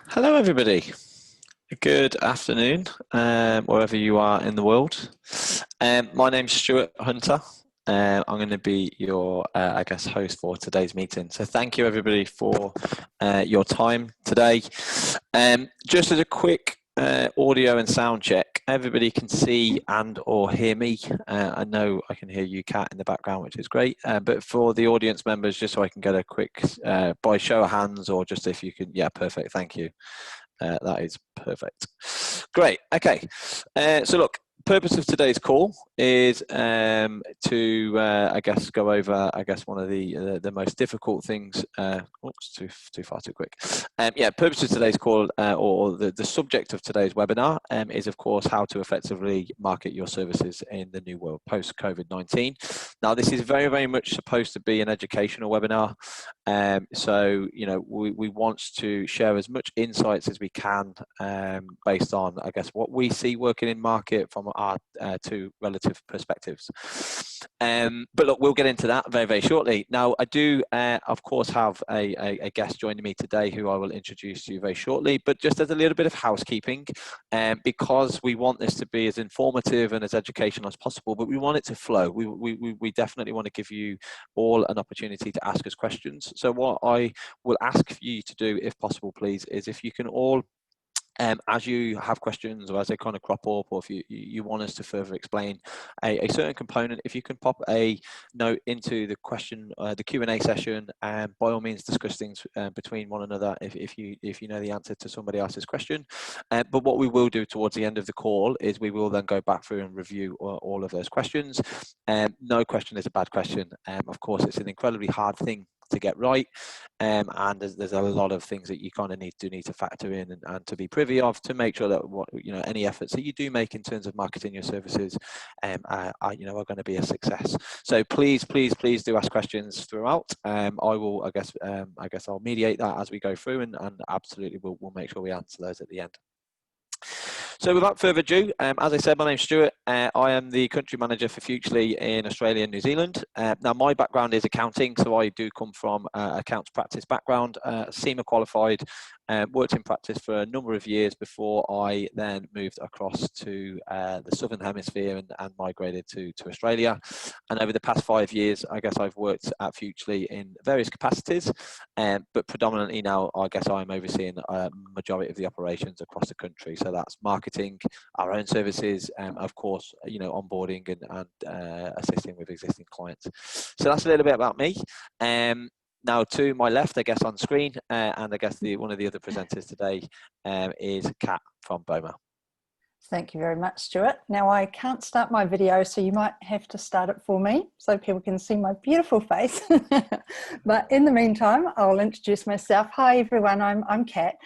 Hello, everybody. Good afternoon, wherever you are in the world. My name's Stuart Hunter. I'm going to be your, host for today's meeting. So thank you, everybody, for your time today. Just as a quick audio and sound check, everybody can see and or hear me. I know I can hear you, Kat, in the background, which is great. But for the audience members, just so I can get a quick, by show of hands, or just if you can, yeah, perfect, thank you. That is perfect. Great. Okay. So look, purpose of today's call is to go over one of the most difficult things. Oops, too far too quick. Purpose of today's call, or the subject of today's webinar, is of course how to effectively market your services in the new world post COVID-19. Now, this is very, very much supposed to be an educational webinar. So you know, we want to share as much insights as we can based on what we see working in market from our two relative perspectives. But look, we'll get into that very, very shortly. Now, I do of course have a guest joining me today who I will introduce to you very shortly, but just as a little bit of housekeeping, because we want this to be as informative and as educational as possible, but we want it to flow. We definitely want to give you all an opportunity to ask us questions. So what I will ask you to do, if possible, please, is if you can all, as you have questions or as they kind of crop up, or if you want us to further explain a certain component, if you can pop a note into the question, the Q&A session, and by all means discuss things between one another if you know the answer to somebody else's question. But what we will do towards the end of the call is we will then go back through and review all of those questions. No question is a bad question. Of course, it's an incredibly hard thing to get right, and there's a lot of things that you kind of need to factor in and to be privy of, to make sure that any efforts that you do make in terms of marketing your services are going to be a success. So please do ask questions throughout. I will I'll mediate that as we go through, and absolutely we'll make sure we answer those at the end. So without further ado, as I said, my name's Stuart. I am the country manager for Futurely in Australia and New Zealand. Now, my background is accounting, so I do come from accounts practice background, SEMA qualified, worked in practice for a number of years before I then moved across to the Southern Hemisphere and migrated to Australia. And over the past 5 years, I've worked at Futurely in various capacities, but predominantly now, I'm overseeing a majority of the operations across the country. So that's marketing, our own services, of course, onboarding and assisting with existing clients. So that's a little bit about me. Now, to my left, on screen, and one of the other presenters today is Kat from BOMA. Thank you very much, Stuart. Now, I can't start my video, so you might have to start it for me so people can see my beautiful face. But in the meantime, I'll introduce myself. Hi, everyone. I'm Kat,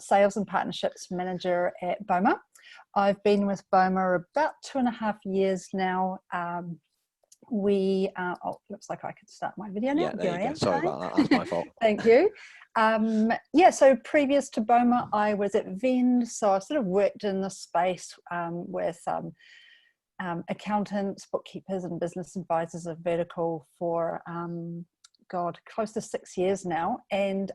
Sales and Partnerships Manager at BOMA. I've been with BOMA about 2.5 years now. Looks like I could start my video now. Yeah, there you go. Sorry about that. That's my fault. Thank you. So previous to BOMA, I was at Vend, so I sort of worked in the space with accountants, bookkeepers, and business advisors of vertical for close to 6 years now. And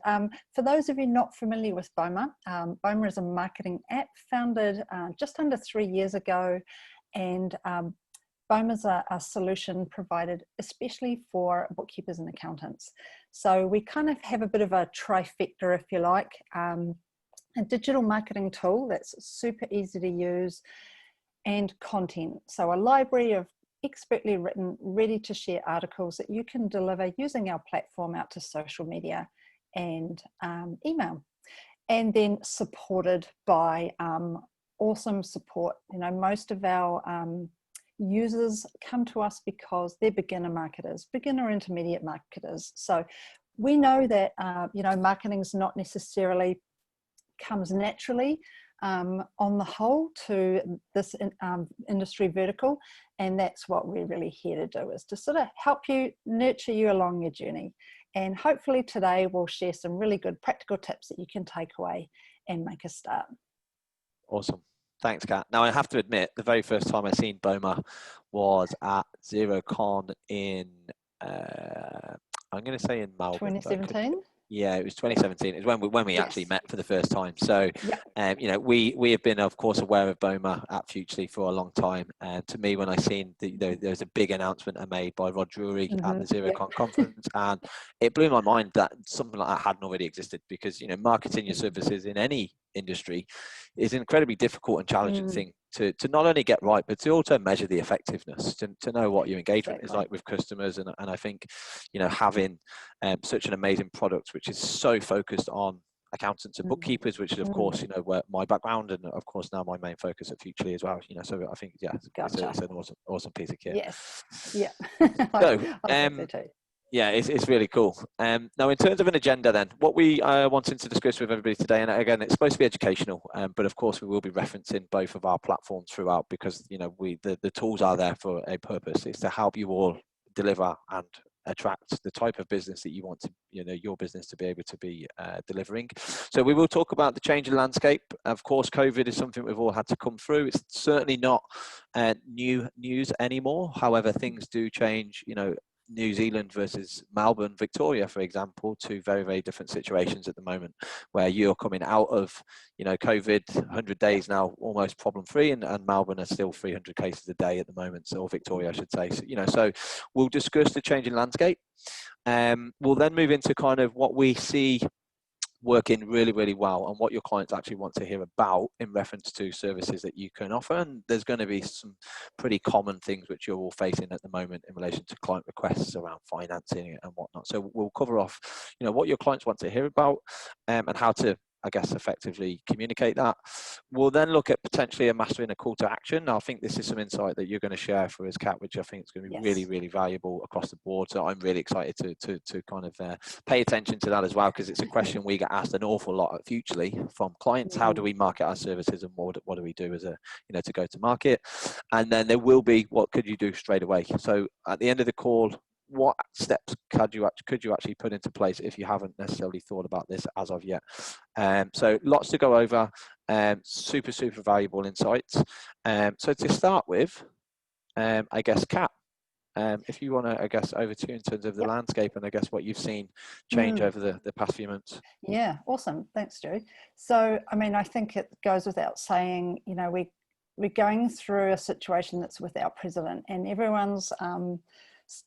for those of you not familiar with BOMA, BOMA is a marketing app founded just under 3 years ago, and BOMA's a solution provided especially for bookkeepers and accountants. So we kind of have a bit of a trifecta, if you like, a digital marketing tool that's super easy to use, and content. So a library of expertly written, ready to share articles that you can deliver using our platform out to social media and email. And then supported by awesome support. Most of our users come to us because they're beginner marketers, beginner intermediate marketers. So we know that marketing's not necessarily comes naturally on the whole to this industry vertical, and that's what we're really here to do, is to sort of help you, nurture you along your journey. And hopefully today we'll share some really good practical tips that you can take away and make a start. Awesome. Thanks, Kat. Now, I have to admit, the very first time I seen BOMA was at ZeroCon in, I'm going to say in Melbourne. 2017? Yeah, it was 2017. It was when we actually Yes. met for the first time. So, Yeah. you know, we have been, of course, aware of BOMA at Futurely for a long time. And to me, when I seen there was a big announcement made by Rod Drury at the Yep. ZeroCon conference, and it blew my mind that something like that hadn't already existed. Because, you know, marketing your services in any industry is an incredibly difficult and challenging thing to not only get right, but to also measure the effectiveness, to know what your engagement is like with customers. And I think, you know, having such an amazing product which is so focused on accountants and bookkeepers, which is of course, you know, where my background, and of course now my main focus at Futurely as well, you know. So I think, yeah, Gotcha. it's an awesome piece of kit. Yes. Yeah. So I think so too. yeah, it's really cool. Now, in terms of an agenda, then, what we are wanting to discuss with everybody today, and again, it's supposed to be educational, but of course, we will be referencing both of our platforms throughout, because, you know, the tools are there for a purpose. It's to help you all deliver and attract the type of business that you want to, you know, your business to be able to be delivering. So we will talk about the changing landscape. Of course, COVID is something we've all had to come through. It's certainly not new news anymore. However, things do change, you know. New Zealand versus Melbourne, Victoria, for example, two very, very different situations at the moment, where you're coming out of, you know, COVID, 100 days now, almost problem free, and Melbourne are still 300 cases a day at the moment, so, or Victoria, I should say. So, you know, so we'll discuss the changing landscape. We'll then move into kind of what we see working really, really well, and what your clients actually want to hear about in reference to services that you can offer. And there's going to be some pretty common things which you're all facing at the moment in relation to client requests around financing and whatnot. So we'll cover off, you know, what your clients want to hear about, and how to, I guess, effectively communicate that. We'll then look at potentially a mastering a call to action. Now, I think this is some insight that you're going to share for us, Kat, which I think is going to be really, really valuable across the board. So I'm really excited to kind of pay attention to that as well, because it's a question we get asked an awful lot at Futurely from clients. How do we market our services, and what do we do as a, you know, to go to market? And then there will be, what could you do straight away? So at the end of the call, what steps could you actually put into place if you haven't necessarily thought about this as of yet? So lots to go over, super valuable insights. So to start with, I guess, Kat, if you want to, I guess, over to you in terms of the landscape, and I guess what you've seen change over the past few months. Yeah, awesome. Thanks, Stu. So, I mean, I think it goes without saying, you know, we're going through a situation that's without precedent, and everyone's,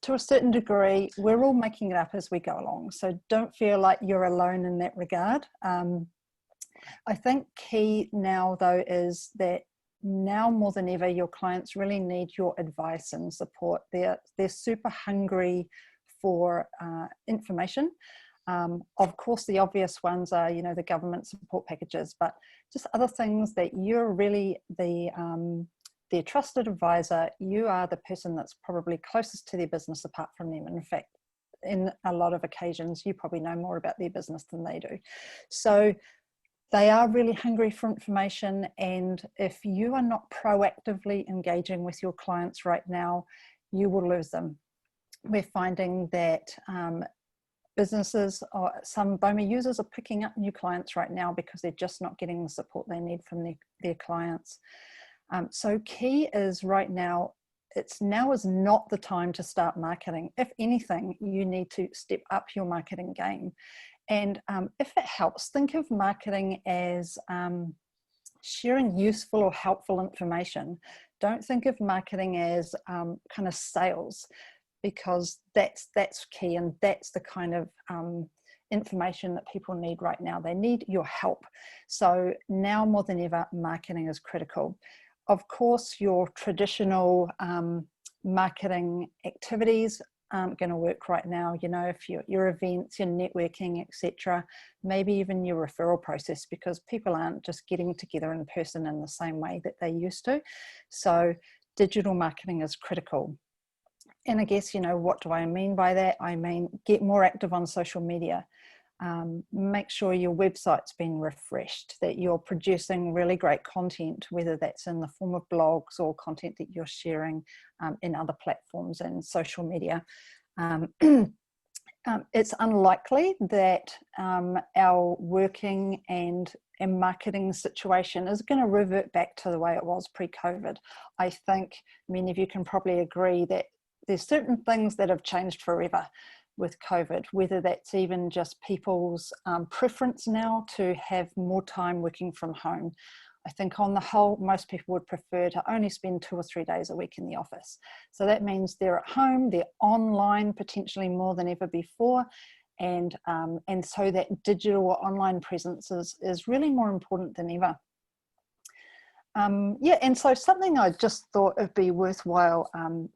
to a certain degree, we're all making it up as we go along. So don't feel like you're alone in that regard. I think key now, though, is that now more than ever, your clients really need your advice and support. They're super hungry for information. Of course, the obvious ones are, you know, the government support packages, but just other things that you're really their trusted advisor. You are the person that's probably closest to their business apart from them. In fact, in a lot of occasions, you probably know more about their business than they do. So they are really hungry for information. And if you are not proactively engaging with your clients right now, you will lose them. We're finding that businesses or some BOMA users are picking up new clients right now because they're just not getting the support they need from their clients. So key is right now, now is not the time to start marketing. If anything, you need to step up your marketing game. And if it helps, think of marketing as sharing useful or helpful information. Don't think of marketing as kind of sales, because that's key, and that's the kind of information that people need right now. They need your help. So now more than ever, marketing is critical. Of course, your traditional marketing activities aren't going to work right now. You know, if your events, your networking, etc., maybe even your referral process, because people aren't just getting together in person in the same way that they used to. So digital marketing is critical. And I guess, you know, what do I mean by that? I mean, get more active on social media. Make sure your website's been refreshed, that you're producing really great content, whether that's in the form of blogs or content that you're sharing in other platforms and social media. It's unlikely that our working and marketing situation is going to revert back to the way it was pre-COVID. I think many of you can probably agree that there's certain things that have changed forever. with COVID, whether that's even just people's preference now to have more time working from home. I think on the whole, most people would prefer to only spend 2 or 3 days a week in the office. So that means they're at home, they're online potentially more than ever before. And so that digital or online presence is really more important than ever. And so something I just thought it'd be worthwhile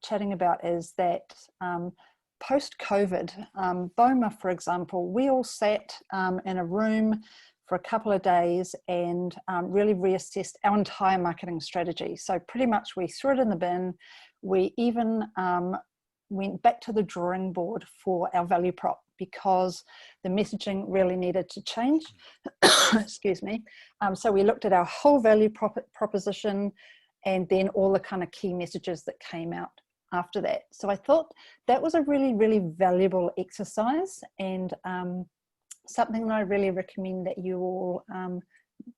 chatting about is that post-COVID, BOMA, for example, we all sat in a room for a couple of days and really reassessed our entire marketing strategy. So pretty much we threw it in the bin. We even went back to the drawing board for our value prop because the messaging really needed to change. Excuse me. So we looked at our whole value proposition and then all the kind of key messages that came out after that. So I thought that was a really, really valuable exercise, and something that I really recommend that you all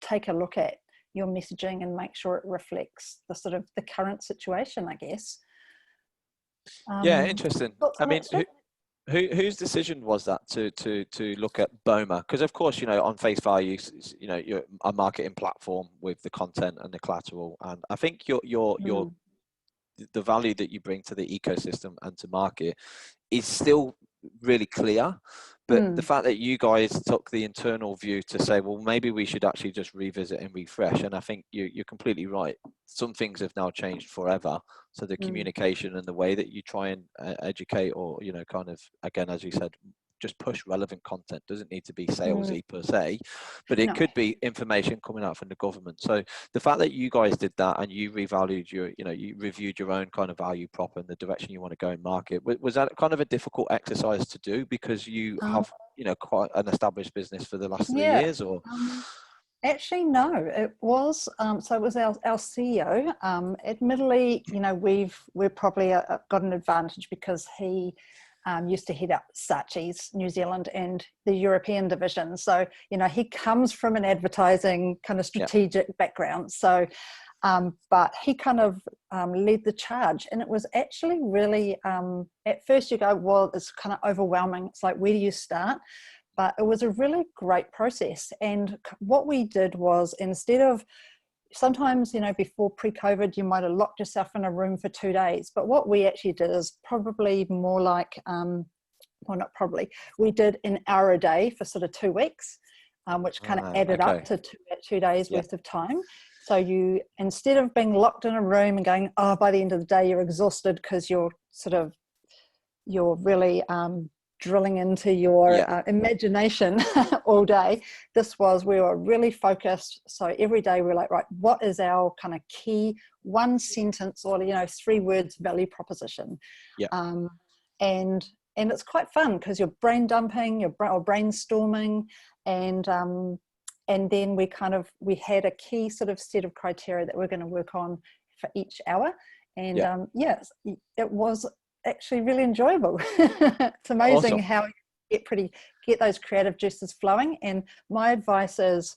take a look at your messaging and make sure it reflects the sort of the current situation, I guess. Yeah, interesting. I mean, So whose decision was that to look at BOMA? Because of course, on face value, you're a marketing platform with the content and the collateral, and I think the value that you bring to the ecosystem and to market is still really clear. But the fact that you guys took the internal view to say, well, maybe we should actually just revisit and refresh. And I think you're completely right. Some things have now changed forever. So the communication and the way that you try and educate or, kind of, again, as you said, just push relevant content. Doesn't need to be salesy per se, but it could be information coming out from the government. So the fact that you guys did that and you revalued you reviewed your own kind of value prop and the direction you want to go in market, was that kind of a difficult exercise to do because you have quite an established business for the last 3 years? Or actually, no, it was so it was our CEO. Admittedly, we've probably got an advantage because he used to head up Saatchi's New Zealand and the European division. So, he comes from an advertising kind of strategic background. So, but he kind of led the charge. And it was actually really, at first you go, well, it's kind of overwhelming. It's like, where do you start? But it was a really great process. And what we did was, instead of sometimes, before pre-COVID, you might have locked yourself in a room for 2 days. But what we actually did is probably more like, well, not probably, we did an hour a day for sort of 2 weeks, which kind of added up to 2 days worth of time. So you, instead of being locked in a room and going, by the end of the day, you're exhausted because you're really drilling into your imagination all day. We were really focused. So every day we're like, right, what is our kind of key 1 sentence or 3 words value proposition? And it's quite fun because you're brain dumping, or brainstorming, and then we had a key sort of set of criteria that we're going to work on for each hour. And it was actually really enjoyable. It's amazing how you get those creative juices flowing. And my advice is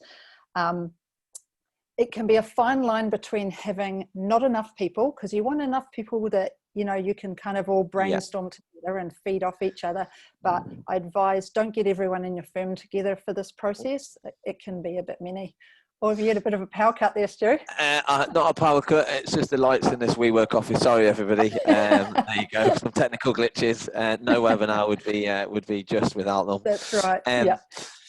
it can be a fine line between having not enough people, because you want enough people that you can kind of all brainstorm together and feed off each other, but I advise don't get everyone in your firm together for this process. It can be a bit many. Or have you had a bit of a power cut there, Stu? Not a power cut. It's just the lights in this WeWork office. Sorry, everybody. There you go. Some technical glitches. No webinar would be just without them. That's right.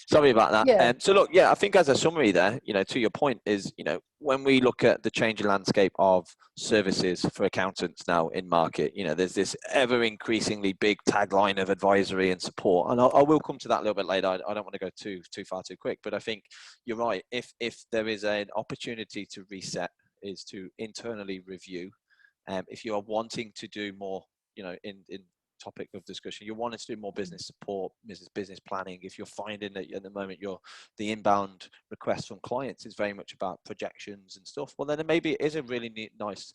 Sorry about that. So look, I think as a summary there, to your point is, when we look at the changing landscape of services for accountants now in market, there's this ever increasingly big tagline of advisory and support. And I will come to that a little bit later. I don't want to go too far too quick, but I think you're right. If there is an opportunity to reset, is to internally review. If you are wanting to do more, in topic of discussion, you want to do more business support, business planning. If you're finding that at the moment the inbound requests from clients is very much about projections and stuff, well then maybe it is a really nice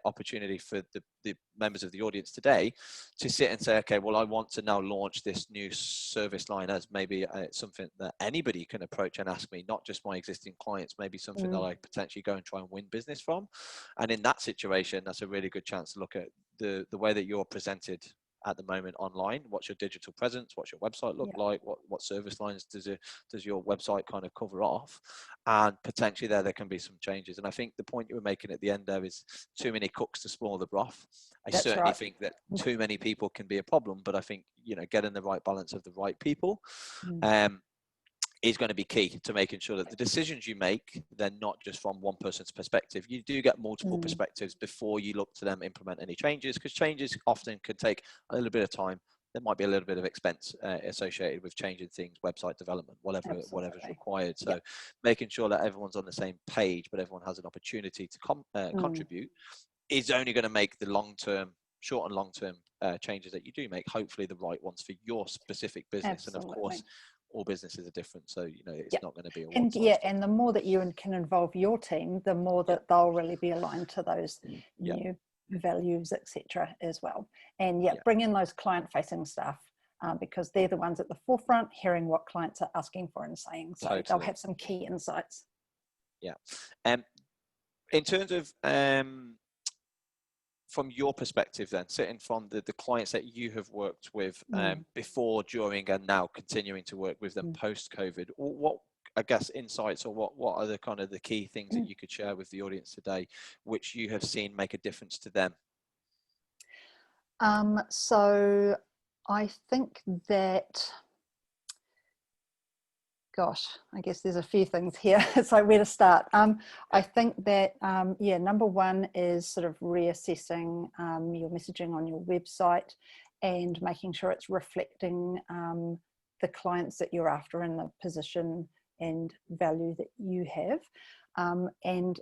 opportunity for the members of the audience today to sit and say, okay, well I want to now launch this new service line as maybe something that anybody can approach and ask me, not just my existing clients, maybe something that I potentially go and try and win business from. And in that situation, that's a really good chance to look at the way that you're presented at the moment online? What's your digital presence? What's your website look like? What service lines does your website kind of cover off? And potentially there can be some changes. And I think the point you were making at the end there is too many cooks to spoil the broth. I That's certainly right. think that too many people can be a problem, but I think, getting the right balance of the right people is going to be key to making sure that the decisions you make, they're not just from one person's perspective. You do get multiple perspectives before you look to them implement any changes, because changes often can take a little bit of time. There might be a little bit of expense associated with changing things, website development, whatever's required. So making sure that everyone's on the same page, but everyone has an opportunity to contribute, is only going to make the short and long-term changes that you do make, hopefully the right ones for your specific business. And of course, all businesses are different, so it's not going to be a one size. And the more that you can involve your team, the more that they'll really be aligned to those new values, etc. as well. And bring in those client-facing staff, because they're the ones at the forefront, hearing what clients are asking for and saying. So they'll have some key insights. In terms of from your perspective then, sitting from the clients that you have worked with before, during, and now continuing to work with them post-COVID, what, I guess, insights, or what are the kind of the key things that you could share with the audience today, which you have seen make a difference to them? So I think that, gosh, I guess there's a few things here. So where to start? I think that, number one is sort of reassessing your messaging on your website and making sure it's reflecting the clients that you're after and the position and value that you have. And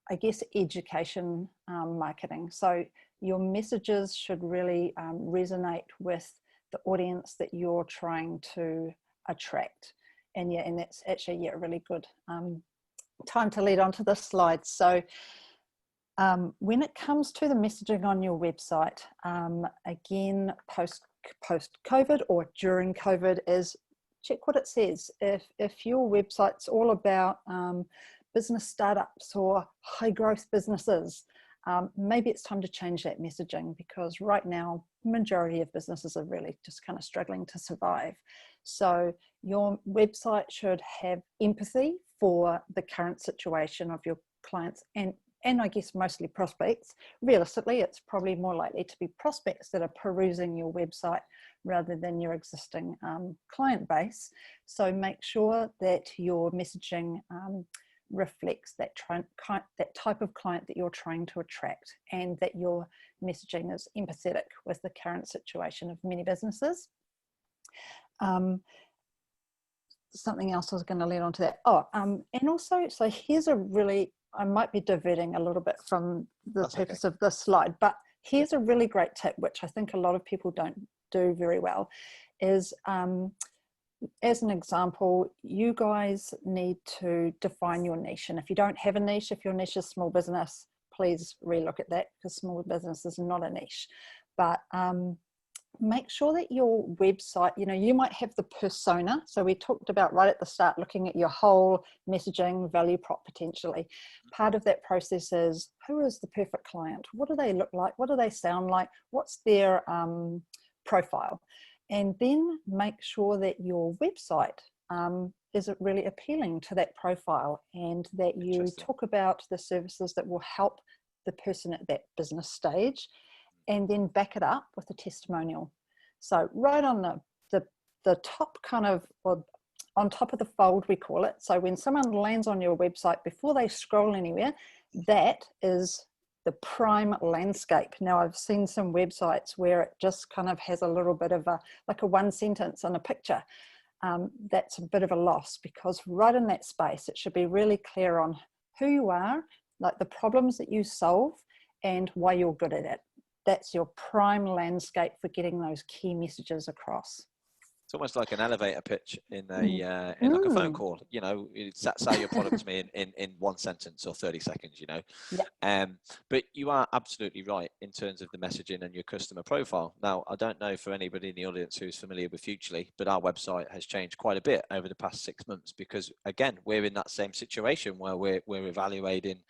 I guess education marketing. So your messages should really resonate with the audience that you're trying to attract. And that's actually a really good time to lead on to this slide. So when it comes to the messaging on your website, again, post-COVID or during COVID, is check what it says. If your website's all about business startups or high growth businesses, maybe it's time to change that messaging, because right now, majority of businesses are really just kind of struggling to survive. So your website should have empathy for the current situation of your clients and I guess mostly prospects. Realistically, it's probably more likely to be prospects that are perusing your website rather than your existing client base. So make sure that your messaging reflects that type of client that you're trying to attract, and that your messaging is empathetic with the current situation of many businesses. Something else I was going to lead on to that. And also, so here's a really, I might be diverting a little bit from the purpose of this slide, but here's a really great tip, which I think a lot of people don't do very well, is as an example, you guys need to define your niche. And if you don't have a niche, if your niche is small business, please relook at that, because small business is not a niche. But make sure that your website, you might have the persona. So we talked about right at the start, looking at your whole messaging value prop potentially. Part of that process is, who is the perfect client? What do they look like? What do they sound like? What's their profile? And then make sure that your website is really appealing to that profile, and that you talk about the services that will help the person at that business stage, and then back it up with a testimonial. So right on the top kind of, or on top of the fold, we call it. So when someone lands on your website, before they scroll anywhere, that is the prime landscape. Now, I've seen some websites where it just kind of has a little bit of like a one sentence and a picture. That's a bit of a loss, because right in that space, it should be really clear on who you are, like the problems that you solve, and why you're good at it. That's your prime landscape for getting those key messages across. It's almost like an elevator pitch in like a phone call. Sell your product to me in one sentence or 30 seconds. But you are absolutely right in terms of the messaging and your customer profile. Now, I don't know for anybody in the audience who's familiar with Futurely, but our website has changed quite a bit over the past 6 months, because again, we're in that same situation where we're evaluating,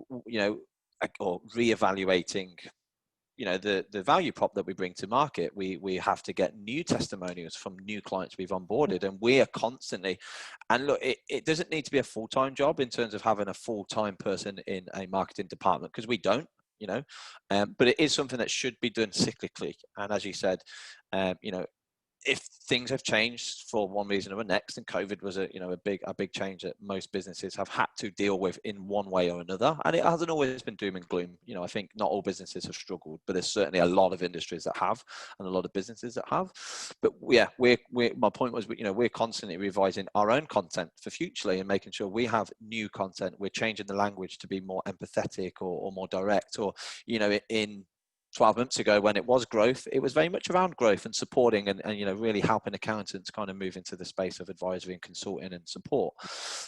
or reevaluating the value prop that we bring to market, we have to get new testimonials from new clients we've onboarded, and we are constantly, and look, it doesn't need to be a full-time job in terms of having a full-time person in a marketing department, because we don't, but it is something that should be done cyclically. And as you said, if things have changed for one reason or next, and COVID was a big change that most businesses have had to deal with in one way or another, and it hasn't always been doom and gloom. I think not all businesses have struggled, but there's certainly a lot of industries that have, and a lot of businesses that have. But yeah, my point was, we're constantly revising our own content for Futurely and making sure we have new content. We're changing the language to be more empathetic or more direct, or in 12 months ago, when it was growth, it was very much around growth and supporting and really helping accountants kind of move into the space of advisory and consulting and support.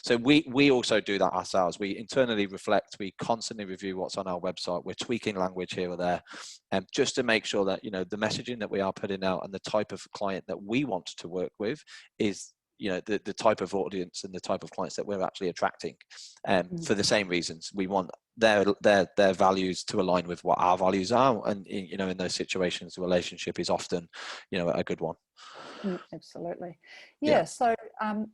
So we also do that ourselves. We internally reflect, we constantly review what's on our website. We're tweaking language here or there, just to make sure that the messaging that we are putting out and the type of client that we want to work with is the type of audience and the type of clients that we're actually attracting, for the same reasons. We want their values to align with what our values are, and in those situations, the relationship is often a good one. Absolutely. Yeah. So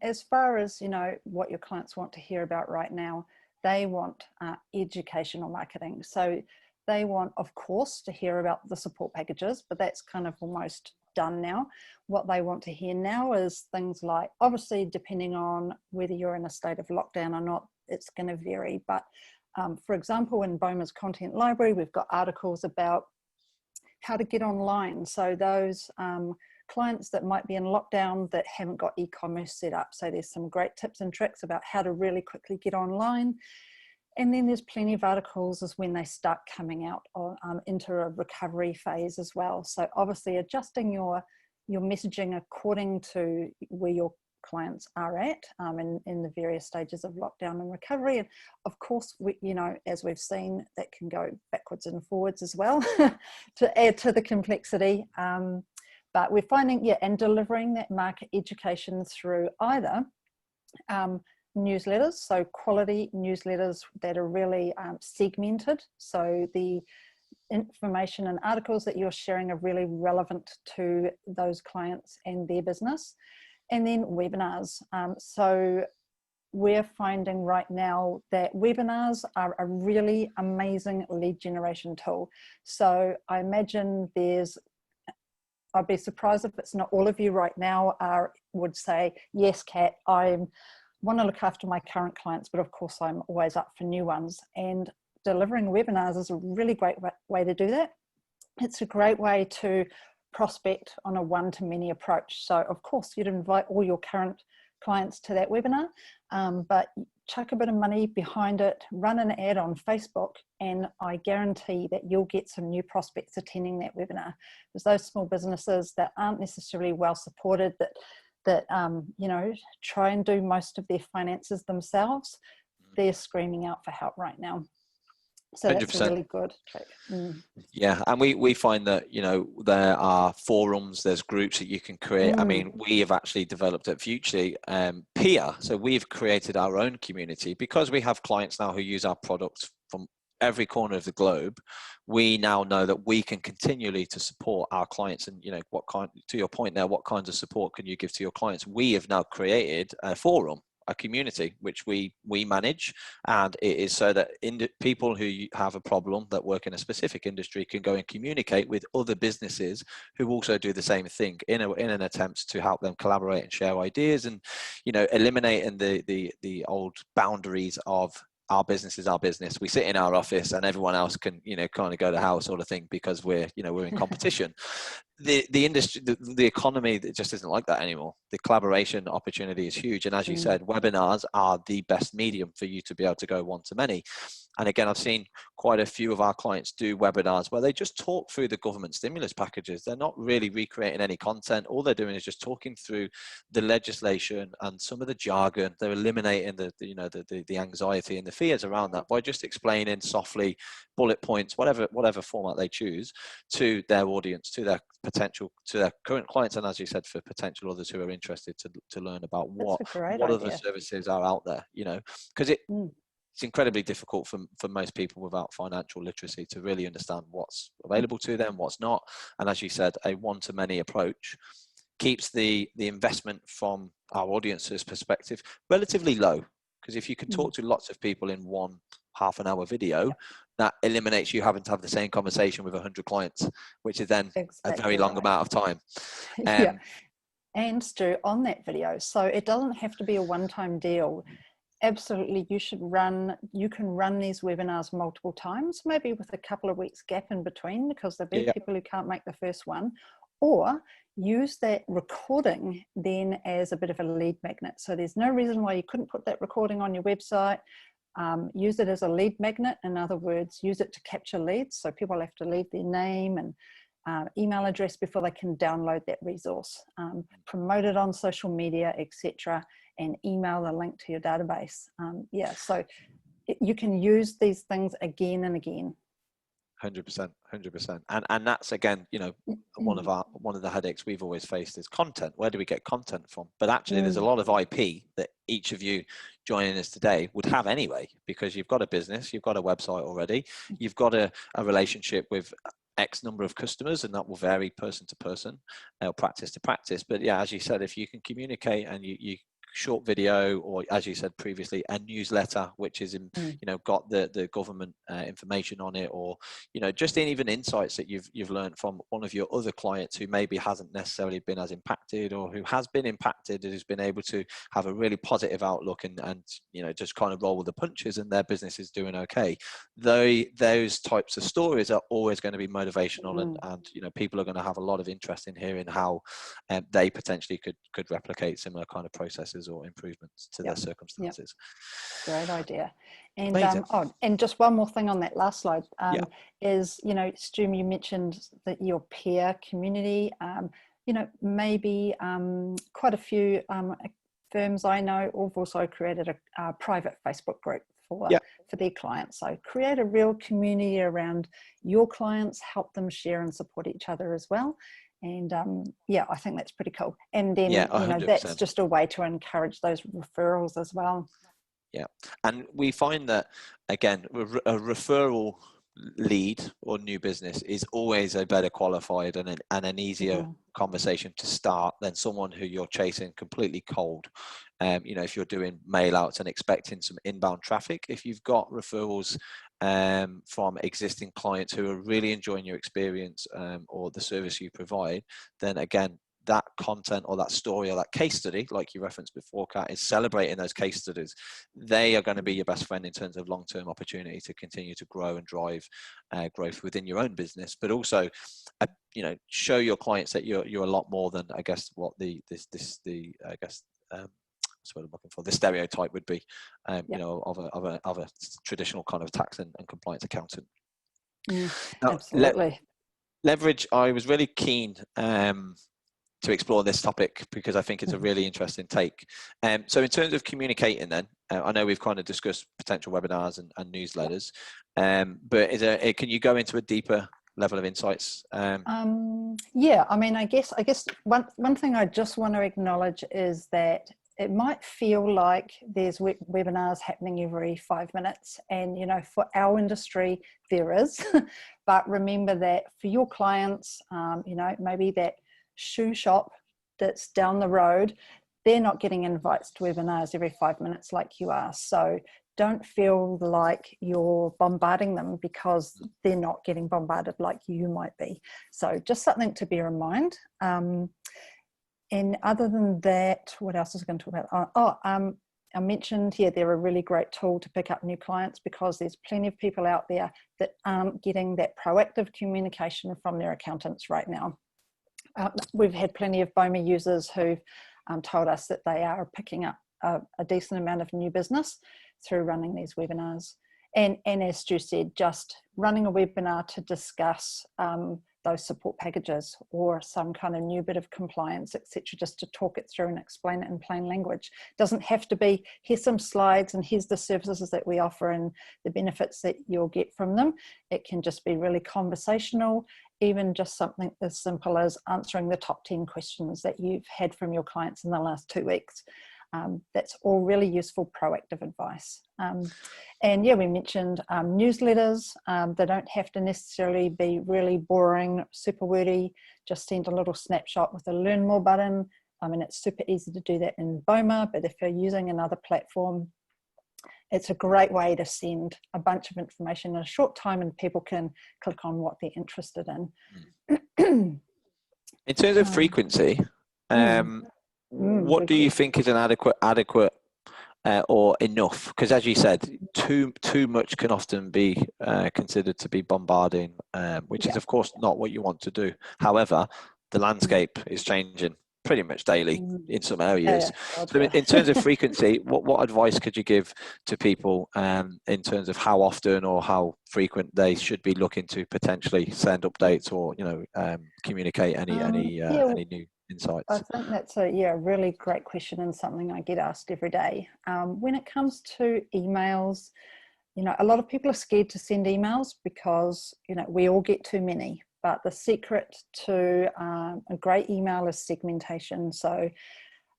as far as what your clients want to hear about right now, they want educational marketing. So they want, of course, to hear about the support packages, but that's kind of almost done now. What they want to hear now is things like, obviously depending on whether you're in a state of lockdown or not, it's going to vary. But for example, in BOMA's content library, we've got articles about how to get online. So those clients that might be in lockdown that haven't got e-commerce set up. So there's some great tips and tricks about how to really quickly get online. And then there's plenty of articles as when they start coming out into a recovery phase as well. So obviously adjusting your messaging according to where your clients are at in the various stages of lockdown and recovery. And of course, as we've seen, that can go backwards and forwards as well to add to the complexity. But we're finding, and delivering that market education through either newsletters, so quality newsletters that are really segmented. So the information and articles that you're sharing are really relevant to those clients and their business. And then webinars. So we're finding right now that webinars are a really amazing lead generation tool. So I imagine I'd be surprised if it's not all of you right now would say, yes, Kat, I want to look after my current clients, but of course I'm always up for new ones. And delivering webinars is a really great way to do that. It's a great way to prospect on a one-to-many approach. So of course you'd invite all your current clients to that webinar, but chuck a bit of money behind it, run an ad on Facebook, and I guarantee that you'll get some new prospects attending that webinar. Because those small businesses that aren't necessarily well supported, that try and do most of their finances themselves, they're screaming out for help right now. So 100%. That's a really good trick. Yeah, and we find that there are forums, there's groups that you can create. I mean, we have actually developed at Futurely peer, so we've created our own community because we have clients now who use our products from every corner of the globe. We now know that we can continually to support our clients, and to your point there, what kinds of support can you give to your clients? We have now created a forum, a community, which we manage, and it is so that people who have a problem that work in a specific industry can go and communicate with other businesses who also do the same thing in an attempt to help them collaborate and share ideas, and eliminating the old boundaries of our business is our business. We sit in our office and everyone else can kind of go to hell sort of thing, because we're in competition. The industry, the economy, it just isn't like that anymore. The collaboration opportunity is huge, and as you said, webinars are the best medium for you to be able to go one to many. And again, I've seen quite a few of our clients do webinars where they just talk through the government stimulus packages. They're not really recreating any content. All they're doing is just talking through the legislation and some of the jargon. They're eliminating the anxiety and the fears around that by just explaining softly, bullet points, whatever format they choose, to their audience, to their current clients, and as you said, for potential others who are interested to learn about what other services are out there. Because it's incredibly difficult for most people without financial literacy to really understand what's available to them, what's not. And as you said, a one-to-many approach keeps the investment from our audience's perspective relatively low. Because if you can talk to lots of people in one half-an-hour video, that eliminates you having to have the same conversation with 100 clients, which is then a very long amount of time. Yeah. And Stu, on that video, so it doesn't have to be a one-time deal. Absolutely, you can run these webinars multiple times, maybe with a couple of weeks gap in between, because there'll be people who can't make the first one, or use that recording then as a bit of a lead magnet. So there's no reason why you couldn't put that recording on your website. Use it as a lead magnet. In other words, use it to capture leads. So people have to leave their name and email address before they can download that resource. Promote it on social media, etc., and email the link to your database. So you can use these things again and again. 100%. And that's, again, you know, one of the headaches we've always faced is content. Where do we get content from? But actually there's a lot of IP that each of you joining us today would have anyway, because you've got a business, you've got a website already, you've got a relationship with X number of customers, and that will vary person to person, practice to practice. But yeah, as you said, if you can communicate and you short video, or as you said previously, a newsletter which is got the government information on it, or just even insights that you've learned from one of your other clients who maybe hasn't necessarily been as impacted, or who has been impacted and who's been able to have a really positive outlook and just kind of roll with the punches, and their business is doing okay. Those types of stories are always going to be motivational, and people are going to have a lot of interest in hearing how they potentially could replicate similar kind of processes or improvements to their circumstances. Great idea. And and just one more thing on that last slide is, Stu, you mentioned that your peer community, maybe quite a few firms I know have also created a private Facebook group for their clients. So create a real community around your clients, help them share and support each other as well. And I think that's pretty cool. And then that's just a way to encourage those referrals as well. Yeah, and we find that, again, a referral lead or new business is always a better qualified and an easier conversation to start than someone who you're chasing completely cold. If you're doing mail outs and expecting some inbound traffic, if you've got referrals from existing clients who are really enjoying your experience or the service you provide, then again, that content or that story or that case study, like you referenced before, Kat, is celebrating those case studies. They are going to be your best friend in terms of long-term opportunity to continue to grow and drive growth within your own business, but also, show your clients that you're a lot more than, I guess, what the stereotype would be, of a traditional kind of tax and compliance accountant. Absolutely. Leverage. I was really keen to explore this topic because I think it's a really interesting take. So in terms of communicating then, I know we've kind of discussed potential webinars and newsletters, but can you go into a deeper level of insights? I guess one thing I just want to acknowledge is that it might feel like there's webinars happening every 5 minutes, and for our industry there is, but remember that for your clients, maybe that shoe shop that's down the road, they're not getting invites to webinars every 5 minutes like you are. So don't feel like you're bombarding them because they're not getting bombarded like you might be. So just something to bear in mind. And other than that, what else is I going to talk about? I mentioned, they're a really great tool to pick up new clients because there's plenty of people out there that aren't getting that proactive communication from their accountants right now. We've had plenty of BOMA users who've told us that they are picking up a decent amount of new business through running these webinars. And as Stu said, just running a webinar to discuss those support packages or some kind of new bit of compliance, etc., just to talk it through and explain it in plain language. Doesn't have to be, here's some slides and here's the services that we offer and the benefits that you'll get from them. It can just be really conversational, even just something as simple as answering the top 10 questions that you've had from your clients in the last 2 weeks. That's all really useful proactive advice. And yeah, we mentioned newsletters. They don't have to necessarily be really boring, super wordy. Just send a little snapshot with a learn more button. I mean, it's super easy to do that in BOMA, but if you're using another platform, it's a great way to send a bunch of information in a short time and people can click on what they're interested in. In terms of frequency, what do you think is an adequate or enough? Because as you said, too much can often be considered to be bombarding, which is of course not what you want to do. However, the landscape is changing pretty much daily in some areas. So in terms of frequency, what advice could you give to people in terms of how often or how frequent they should be looking to potentially send updates or communicate any new insights? I think that's a really great question and something I get asked every day. When it comes to emails, a lot of people are scared to send emails because we all get too many. But the secret to a great email is segmentation. So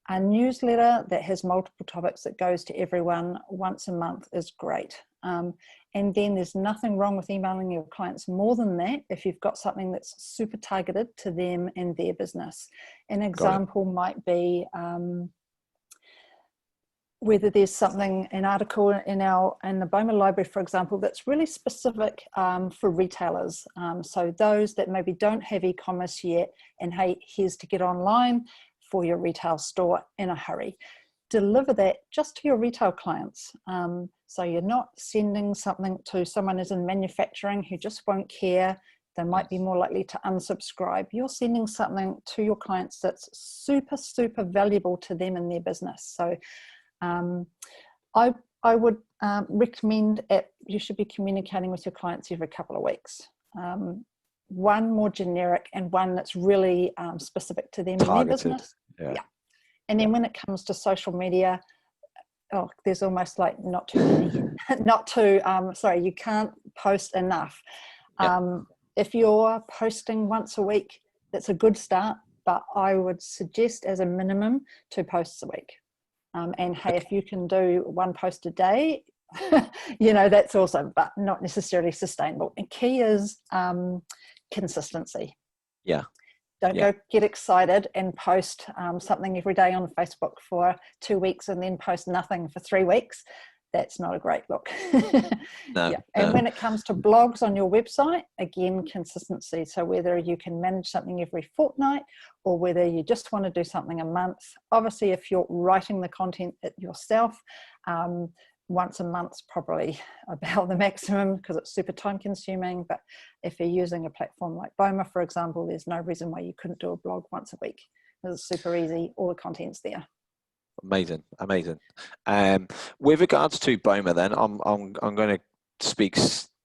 a newsletter that has multiple topics that goes to everyone once a month is great. And then there's nothing wrong with emailing your clients more than that if you've got something that's super targeted to them and their business. An example might be whether there's something, an article in the BOMA library, for example, that's really specific for retailers. So those that maybe don't have e-commerce yet, and hey, here's to get online for your retail store in a hurry. Deliver that just to your retail clients. So you're not sending something to someone who's in manufacturing who just won't care. They might be more likely to unsubscribe. You're sending something to your clients that's super, super valuable to them and their business. So I would recommend you should be communicating with your clients every couple of weeks. One more generic and one that's really specific to them and their business. Yeah. And then when it comes to social media, there's almost like not too many. You can't post enough. If you're posting once a week, that's a good start, but I would suggest as a minimum 2 posts a week. And hey, if you can do 1 post a day, that's awesome, but not necessarily sustainable. And key is consistency. Don't go get excited and post something every day on Facebook for 2 weeks and then post nothing for 3 weeks. That's not a great look. And when it comes to blogs on your website, again, consistency. So whether you can manage something every fortnight or whether you just want to do something a month. Obviously, if you're writing the content yourself, once a month's probably about the maximum because it's super time consuming. But if you're using a platform like BOMA, for example, there's no reason why you couldn't do a blog once a week. It's super easy. All the content's there. Amazing. With regards to BOMA, then I'm going to speak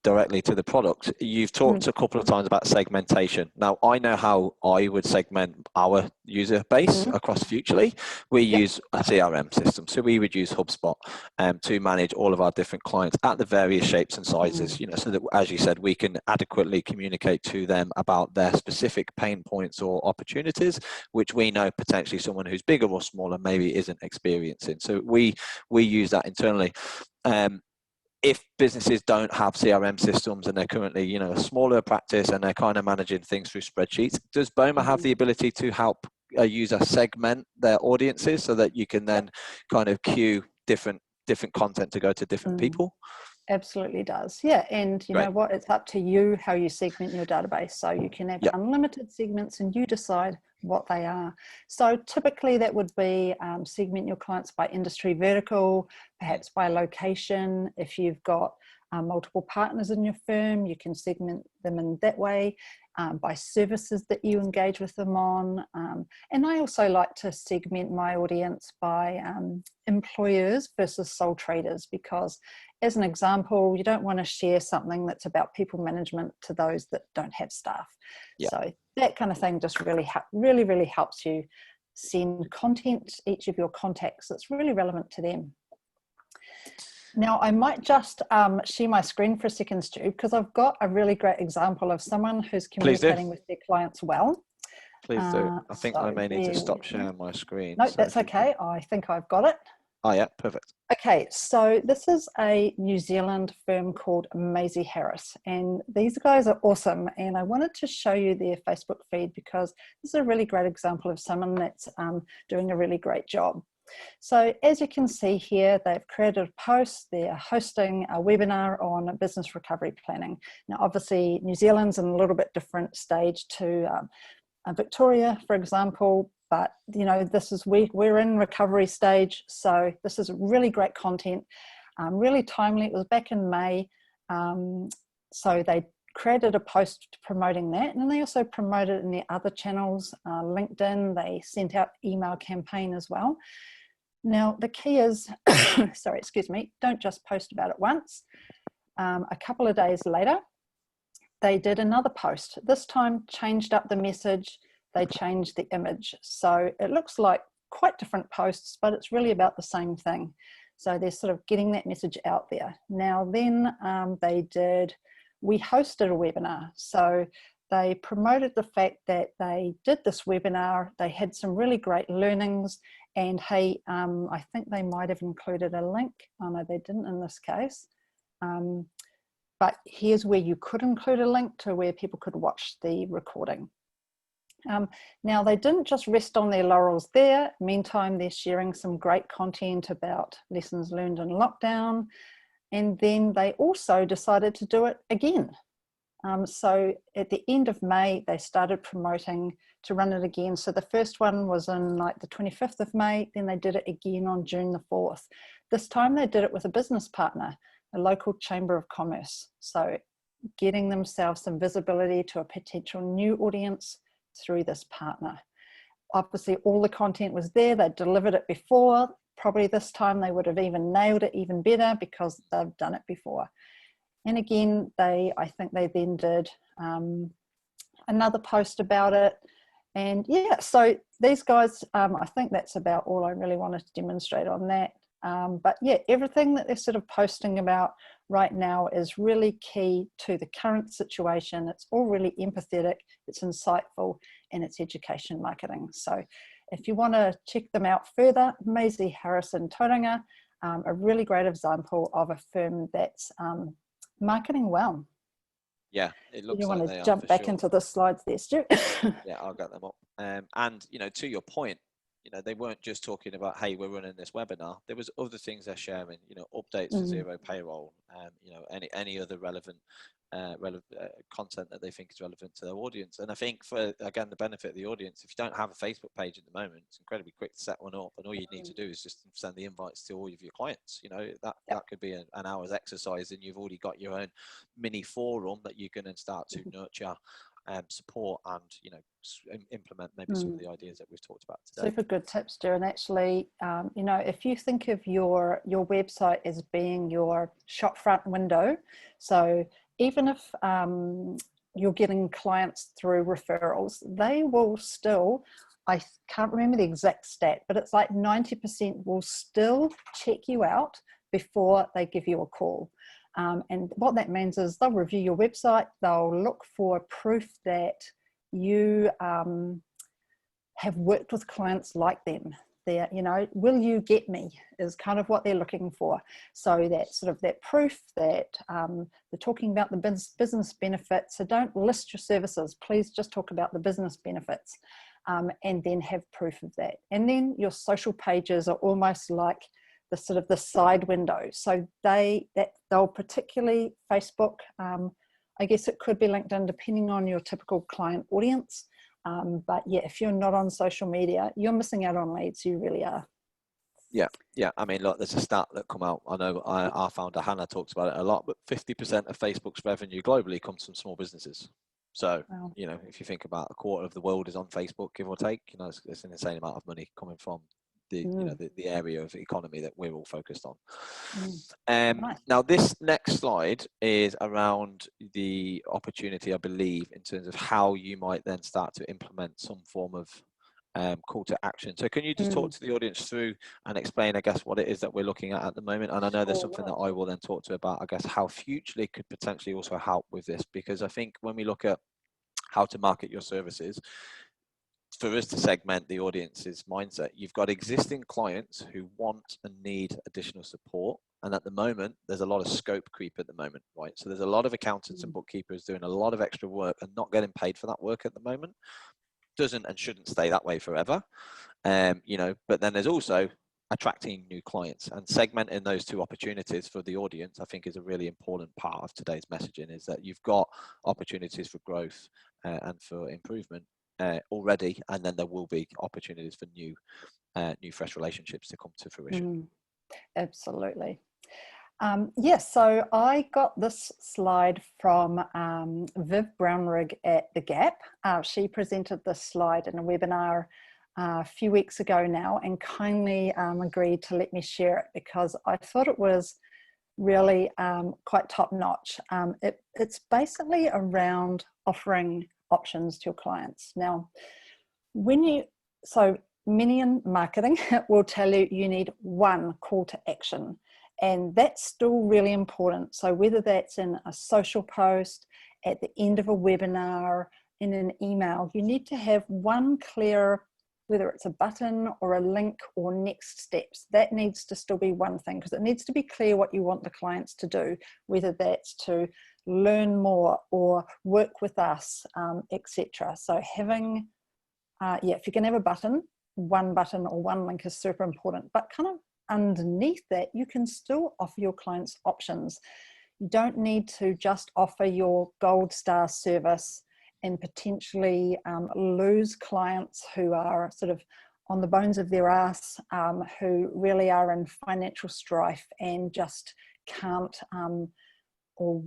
directly to the product. You've talked a couple of times about segmentation. Now, I know how I would segment our user base across Futurely. We use a CRM system, so we would use HubSpot to manage all of our different clients at the various shapes and sizes. So that, as you said, we can adequately communicate to them about their specific pain points or opportunities, which we know potentially someone who's bigger or smaller maybe isn't experiencing. So we use that internally. If businesses don't have CRM systems and they're currently, a smaller practice and they're kind of managing things through spreadsheets, does BOMA have the ability to help a user segment their audiences so that you can then kind of queue different content to go to different people? Absolutely does. Yeah. And you know what? It's up to you how you segment your database. So you can have unlimited segments and you decide what they are. So typically that would be segment your clients by industry vertical, perhaps by location. If you've got multiple partners in your firm, you can segment them in that way, by services that you engage with them on. And I also like to segment my audience by employers versus sole traders, because as an example, you don't want to share something that's about people management to those that don't have staff. So that kind of thing just really helps you send content to each of your contacts that's really relevant to them. Now, I might just share my screen for a second, Stu, because I've got a really great example of someone who's communicating with their clients well. Please do. I think I So may need to there stop we go. sharing my screen. No, So that's if you can... okay. I think I've got it. Oh yeah, perfect. Okay, so this is a New Zealand firm called Maisie Harris, and these guys are awesome. And I wanted to show you their Facebook feed because this is a really great example of someone that's doing a really great job. So as you can see here, they've created a post, they're hosting a webinar on business recovery planning. Now, obviously, New Zealand's in a little bit different stage to Victoria, for example, but you know, this is, we're in recovery stage, so this is really great content, really timely. It was back in May, so they created a post promoting that, and they also promoted it in their other channels, LinkedIn. They sent out email campaign as well. Now the key is, sorry, excuse me, don't just post about it once. A couple of days later, they did another post, this time changed up the message, they changed the image. So it looks like quite different posts, but it's really about the same thing. So they're sort of getting that message out there. Now then we hosted a webinar. So they promoted the fact that they did this webinar, they had some really great learnings, and hey, I think they might have included a link. Oh no, they didn't in this case. But here's where you could include a link to where people could watch the recording. Now, they didn't just rest on their laurels there. Meantime, they're sharing some great content about lessons learned in lockdown. And then they also decided to do it again. So at the end of May, they started promoting to run it again. So the first one was on like the 25th of May, then they did it again on June the 4th. This time they did it with a business partner, a local chamber of commerce. So getting themselves some visibility to a potential new audience through this partner. Obviously all the content was there, they delivered it before. Probably this time they would have even nailed it even better because they've done it before. And again, I think they then did another post about it. And yeah, so these guys, I think that's about all I really wanted to demonstrate on that. But yeah, everything that they're sort of posting about right now is really key to the current situation. It's all really empathetic, it's insightful, and it's education marketing. So if you want to check them out further, Maisie Harris in Tauranga, a really great example of a firm that's marketing well. Yeah, it looks you like want they to are jump for back sure. into the slides there, Stu? Yeah, I'll get them up. And you know, to your point, you know, they weren't just talking about, hey, we're running this webinar. There was other things they're sharing, you know, updates to zero payroll, you know, any other relevant content that they think is relevant to their audience. And I think for, again, the benefit of the audience, if you don't have a Facebook page at the moment, it's incredibly quick to set one up, and all you need to do is just send the invites to all of your clients. You know, that could be an hour's exercise, and you've already got your own mini forum that you can then start to nurture, support, and you know, implement maybe some of the ideas that we've talked about today. Super good tips, Stu. And actually, you know, if you think of your website as being your shop front window, so even if you're getting clients through referrals, they will still, I can't remember the exact stat, but it's like 90% will still check you out before they give you a call. And what that means is they'll review your website, they'll look for proof that you have worked with clients like them. They're, you know, will you get me is kind of what they're looking for. So that sort of that proof that they're talking about the business benefits. So don't list your services, please just talk about the business benefits, and then have proof of that. And then your social pages are almost like the sort of the side window. So they'll particularly Facebook, I guess it could be LinkedIn depending on your typical client audience. But yeah, if you're not on social media, you're missing out on leads. You really are. Yeah. I mean, look, there's a stat that come out. I know our founder Hannah talks about it a lot, but 50% of Facebook's revenue globally comes from small businesses. So, wow. You know, if you think about a quarter of the world is on Facebook, give or take, you know, it's an insane amount of money coming from you know, the area of economy that we're all focused on. Nice. Now this next slide is around the opportunity, I believe, in terms of how you might then start to implement some form of call to action. So can you just talk to the audience through and explain, I guess, what it is that we're looking at the moment? And I know there's something that I will then talk to about, I guess, how Futurely could potentially also help with this, because I think when we look at how to market your services, for us to segment the audience's mindset, you've got existing clients who want and need additional support. And at the moment, there's a lot of scope creep at the moment, right? So there's a lot of accountants and bookkeepers doing a lot of extra work and not getting paid for that work at the moment. Doesn't and shouldn't stay that way forever. You know, but then there's also attracting new clients, and segmenting those two opportunities for the audience, I think, is a really important part of today's messaging, is that you've got opportunities for growth and for improvement already, and then there will be opportunities for new fresh relationships to come to fruition. Absolutely. Yes, so I got this slide from Viv Brownrigg at The Gap. She presented this slide in a webinar a few weeks ago now, and kindly agreed to let me share it because I thought it was really quite top notch. It's basically around offering options to your clients. Now, so many in marketing will tell you you need one call to action, and that's still really important. So whether that's in a social post, at the end of a webinar, in an email, you need to have one clear, whether it's a button or a link or next steps, that needs to still be one thing, because it needs to be clear what you want the clients to do, whether that's to learn more or work with us, etc. So having, if you can have a button, one button or one link is super important, but kind of underneath that, you can still offer your clients options. You don't need to just offer your gold star service and potentially lose clients who are sort of on the bones of their ass, who really are in financial strife and just can't or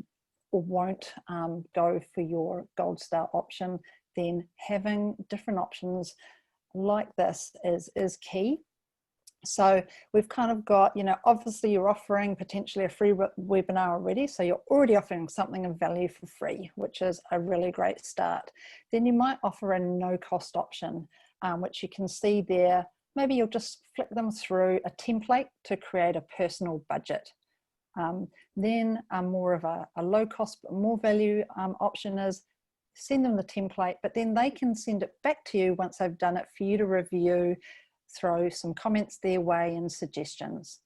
won't go for your gold star option. Then having different options like this is key. So we've kind of got, you know, obviously you're offering potentially a free webinar already, so you're already offering something of value for free, which is a really great start. Then you might offer a no cost option, which you can see there. Maybe you'll just flick them through a template to create a personal budget. Then more of a low cost but more value option is send them the template, but then they can send it back to you once they've done it for you to review, throw some comments their way and suggestions.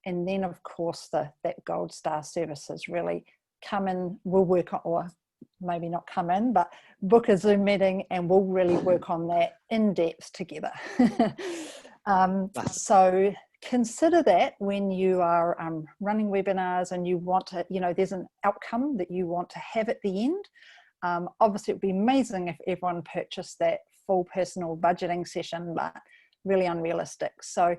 And then of course that gold star services really come in, we'll work on, or maybe not come in, but book a Zoom meeting and we'll really work on that in depth together. So consider that when you are running webinars and you want to, you know, there's an outcome that you want to have at the end. Obviously it would be amazing if everyone purchased that full personal budgeting session, but really unrealistic. So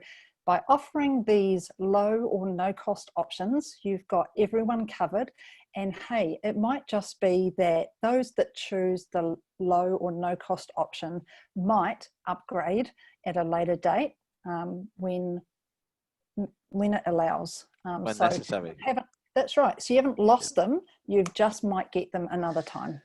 by offering these low or no cost options, you've got everyone covered. And hey, it might just be that those that choose the low or no cost option might upgrade at a later date when it allows. When so necessary. That's right. So you haven't lost them, you just might get them another time.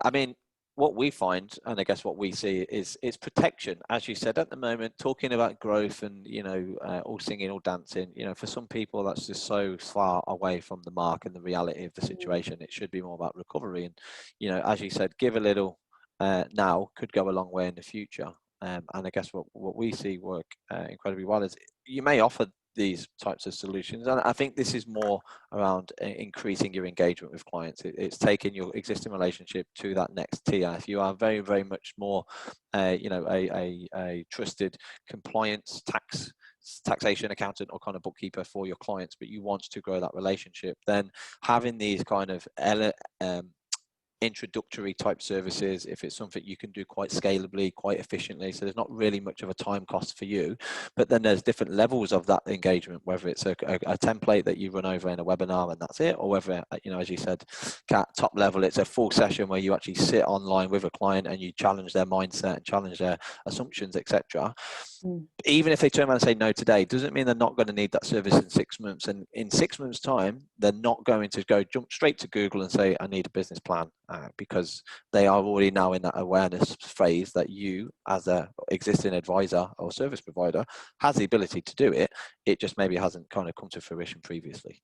I mean, what we find, and I guess what we see, is it's protection. As you said, at the moment, talking about growth and, you know, all singing, all dancing, you know, for some people that's just so far away from the mark and the reality of the situation. It should be more about recovery. And, you know, as you said, give a little now could go a long way in the future. And I guess what we see work incredibly well is you may offer these types of solutions, and I think this is more around increasing your engagement with clients. It's taking your existing relationship to that next tier. If you are very, very much more you know, a trusted compliance taxation accountant or kind of bookkeeper for your clients, but you want to grow that relationship, then having these kind of introductory type services, if it's something you can do quite scalably, quite efficiently, so there's not really much of a time cost for you, but then there's different levels of that engagement, whether it's a template that you run over in a webinar and that's it, or whether, you know, as you said, Kat, top level, it's a full session where you actually sit online with a client and you challenge their mindset and challenge their assumptions, etc. Even if they turn around and say no today, doesn't mean they're not going to need that service in 6 months. And in 6 months' time, they're not going to jump straight to Google and say, I need a business plan, because they are already now in that awareness phase that you, as a existing advisor or service provider, has the ability to do it. It just maybe hasn't kind of come to fruition previously.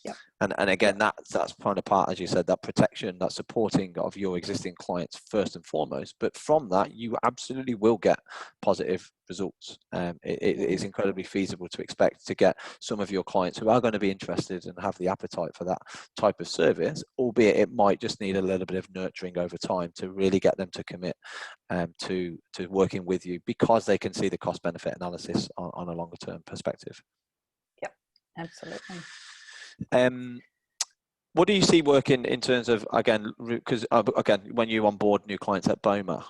Yep. And again, that's kind of part, as you said, that protection, that supporting of your existing clients first and foremost. But from that, you absolutely will get positive results. It is incredibly feasible to expect to get some of your clients who are going to be interested and have the appetite for that type of service, albeit it might just need a little bit of nurturing over time to really get them to commit to working with you, because they can see the cost benefit analysis on a longer term perspective. Yep, absolutely. What do you see working in terms of, again, because again, when you onboard new clients at BOMA,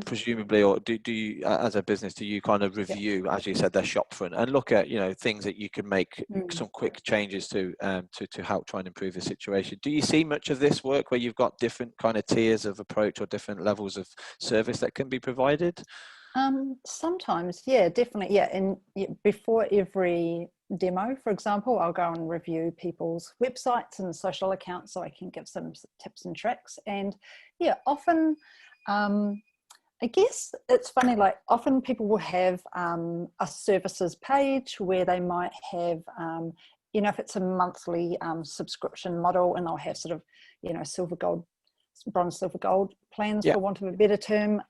presumably, or do you, as a business, do you kind of review, as you said, their shop front and look at, things that you can make some quick changes to help try and improve the situation? Do you see much of this work where you've got different kind of tiers of approach or different levels of service that can be provided? Sometimes, yeah, definitely, yeah. And before every demo, for example, I'll go and review people's websites and social accounts so I can give some tips and tricks. And yeah, often, I guess it's funny, like often people will have a services page where they might have, if it's a monthly subscription model, and they'll have sort of, silver, gold, bronze, silver, gold plans, for want of a better term.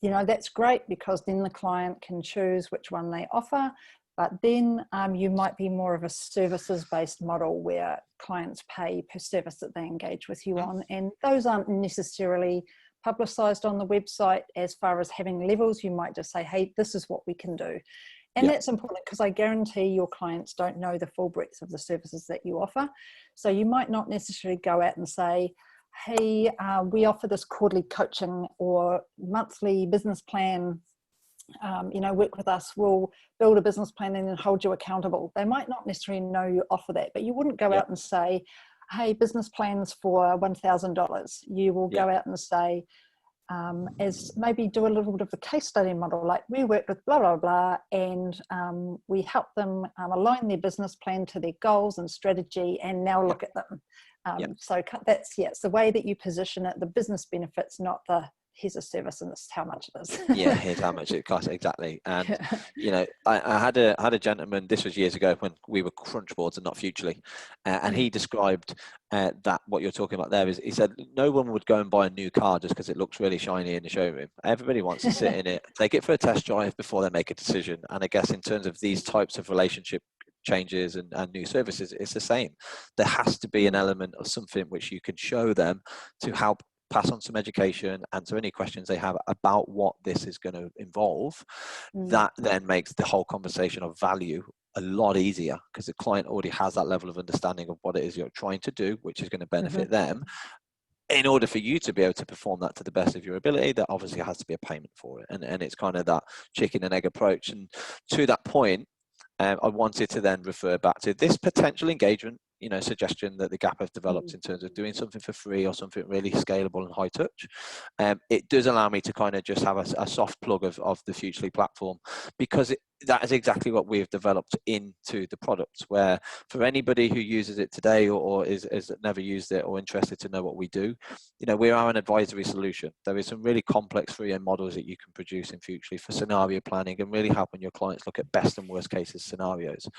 That's great, because then the client can choose which one they offer. But then you might be more of a services-based model where clients pay per service that they engage with you on. And those aren't necessarily publicized on the website as far as having levels. You might just say, hey, this is what we can do. And that's important, because I guarantee your clients don't know the full breadth of the services that you offer. So you might not necessarily go out and say, hey, we offer this quarterly coaching or monthly business plan, work with us, we'll build a business plan and then hold you accountable. They might not necessarily know you offer that, but you wouldn't go out and say, hey, business plans for $1,000. You will go out and say, as maybe do a little bit of the case study model, like we work with blah, blah, blah, and we help them align their business plan to their goals and strategy, and now look at them. So that's, it's the way that you position it, the business benefits, not the here's a service and this is how much it is. Here's how much it costs, exactly. And I had a gentleman, this was years ago when we were Crunchboards and not Futurely, and he described that what you're talking about there is, he said no one would go and buy a new car just because it looks really shiny in the showroom. Everybody wants to sit in it, take it for a test drive before they make a decision. And I guess in terms of these types of relationship changes and new services, it's the same. There has to be an element of something which you can show them to help pass on some education, answer any questions they have about what this is going to involve. That then makes the whole conversation of value a lot easier, because the client already has that level of understanding of what it is you're trying to do, which is going to benefit them. In order for you to be able to perform that to the best of your ability, there obviously has to be a payment for it. And it's kind of that chicken and egg approach. And to that point, I wanted to then refer back to this potential engagement, suggestion that the Gap have developed in terms of doing something for free or something really scalable and high touch. It does allow me to kind of just have a soft plug of the Futurely platform, because that is exactly what we've developed into the product, where for anybody who uses it today or is never used it or interested to know what we do, we are an advisory solution. There is some really complex free-end models that you can produce in Futurely for scenario planning and really helping your clients look at best and worst cases scenarios.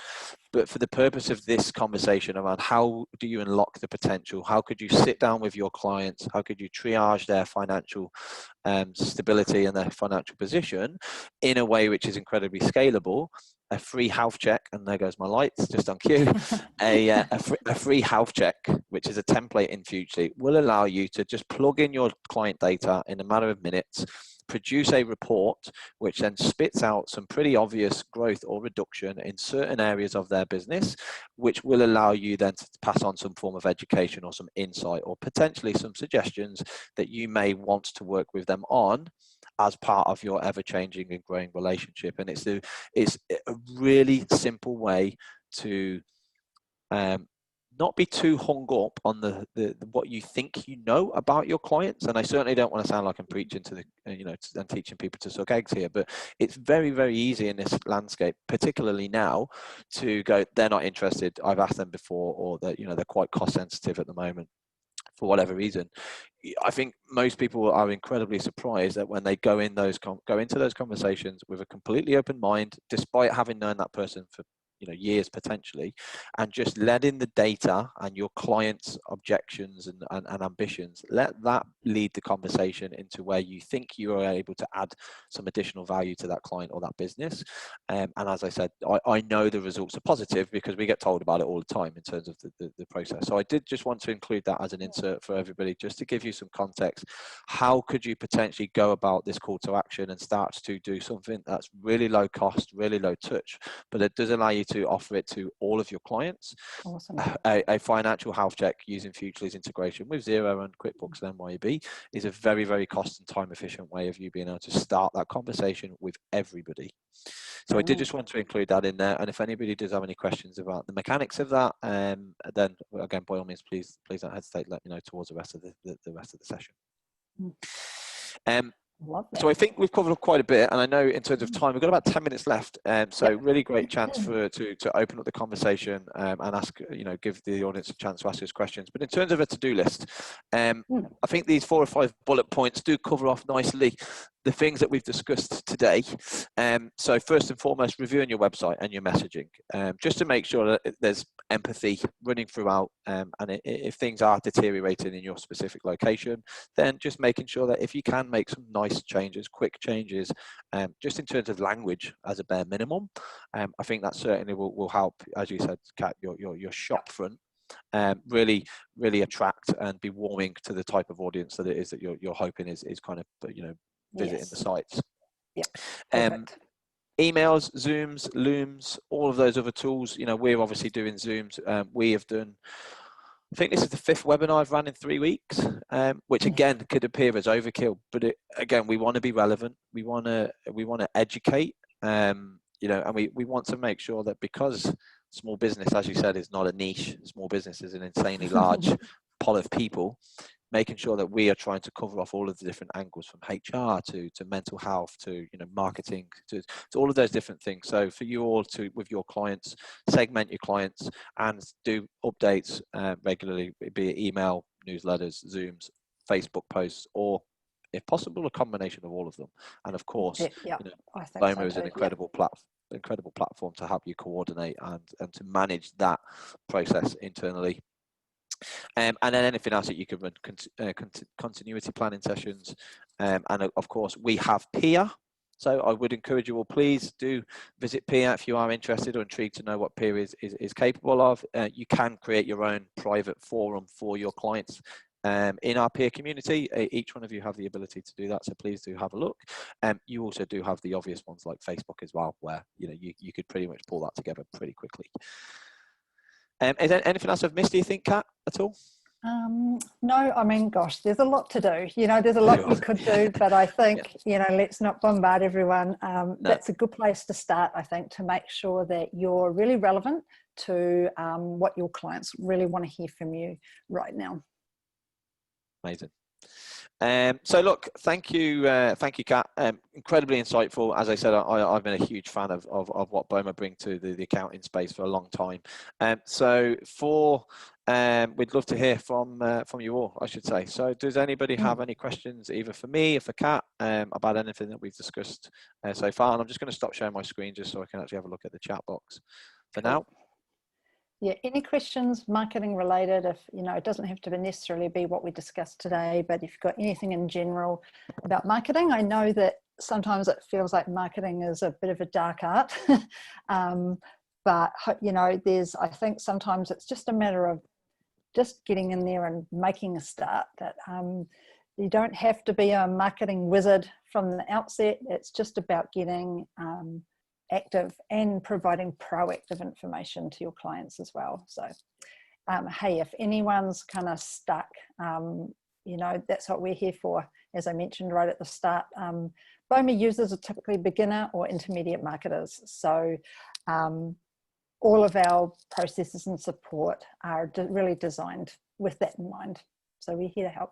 But for the purpose of this conversation around how do you unlock the potential, how could you sit down with your clients, how could you triage their financial stability and their financial position in a way which is incredibly scalable, a free health check, and there goes my lights just on cue, a free health check, which is a template in Futurely, will allow you to just plug in your client data in a matter of minutes, produce a report which then spits out some pretty obvious growth or reduction in certain areas of their business, which will allow you then to pass on some form of education or some insight or potentially some suggestions that you may want to work with them on as part of your ever-changing and growing relationship. And it's a really simple way to not be too hung up on the what you think you know about your clients. And I certainly don't want to sound like I'm preaching to the and teaching people to suck eggs here, but it's very, very easy in this landscape, particularly now, to go, they're not interested, I've asked them before, or that they're quite cost sensitive at the moment for whatever reason. I think most people are incredibly surprised that when they go into those conversations with a completely open mind, despite having known that person for years potentially, and just letting the data and your clients' objections and ambitions, let that lead the conversation into where you think you are able to add some additional value to that client or that business. And as I said, I know the results are positive because we get told about it all the time in terms of the process. So I did just want to include that as an insert for everybody, just to give you some context. How could you potentially go about this call to action and start to do something that's really low cost, really low touch, but it does allow you to offer it to all of your clients? Awesome. A financial health check using Futurely's integration with Xero and QuickBooks and MYOB is a very, very cost and time efficient way of you being able to start that conversation with everybody. So I did just want to include that in there. And if anybody does have any questions about the mechanics of that, then again, by all means, please don't hesitate. Let me know towards the rest of the session. So I think we've covered up quite a bit, and I know in terms of time, we've got about 10 minutes left. So really great chance to open up the conversation and ask, give the audience a chance to ask us questions. But in terms of a to-do list, I think these 4 or 5 bullet points do cover off nicely the things that we've discussed today. So first and foremost, reviewing your website and your messaging, just to make sure that there's empathy running throughout, and if things are deteriorating in your specific location, then just making sure that if you can make some nice changes, quick changes, just in terms of language as a bare minimum, I think that certainly will help, as you said, Kat, your shop front really attract and be warming to the type of audience that it is that you're hoping is kind of visiting the sites. Emails, Zooms, Looms, all of those other tools. We're obviously doing Zooms. We have done, I think this is the 5th webinar I've run in 3 weeks, which again could appear as overkill, but again, we want to be relevant. We want to educate, and we want to make sure that, because small business, as you said, is not a niche. Small business is an insanely large pot of people. Making sure that we are trying to cover off all of the different angles, from HR to mental health to marketing to all of those different things. So for you all to, with your clients, segment your clients and do updates regularly, be it email, newsletters, Zooms, Facebook posts, or if possible, a combination of all of them. And of course, BOMA is an incredible platform to help you coordinate and to manage that process internally. And then anything else that you can run, continuity planning sessions, and of course we have Peer. So I would encourage you all, please do visit Peer if you are interested or intrigued to know what Peer is capable of. You can create your own private forum for your clients in our Peer community. Each one of you have the ability to do that, so please do have a look. You also do have the obvious ones like Facebook as well, where you could pretty much pull that together pretty quickly. Is there anything else I've missed, do you think, Kat, at all? No, I mean, gosh, there's a lot to do. There's a lot you could do, but I think, let's not bombard everyone. That's a good place to start, I think, to make sure that you're really relevant to what your clients really want to hear from you right now. Amazing. So look, thank you, Kat. Incredibly insightful. As I said, I've been a huge fan of what BOMA bring to the accounting space for a long time. So we'd love to hear from you all, I should say. So does anybody have any questions, either for me or for Kat, about anything that we've discussed so far? And I'm just going to stop sharing my screen just so I can actually have a look at the chat box for now. Yeah, any questions marketing related, if it doesn't have to necessarily be what we discussed today, but if you've got anything in general about marketing. I know that sometimes it feels like marketing is a bit of a dark art, but I think sometimes it's just a matter of just getting in there and making a start. That you don't have to be a marketing wizard from the outset. It's just about getting active and providing proactive information to your clients as well. So hey, if anyone's kind of stuck, that's what we're here for. As I mentioned right at the start, BOMA users are typically beginner or intermediate marketers. So all of our processes and support are really designed with that in mind. So we're here to help.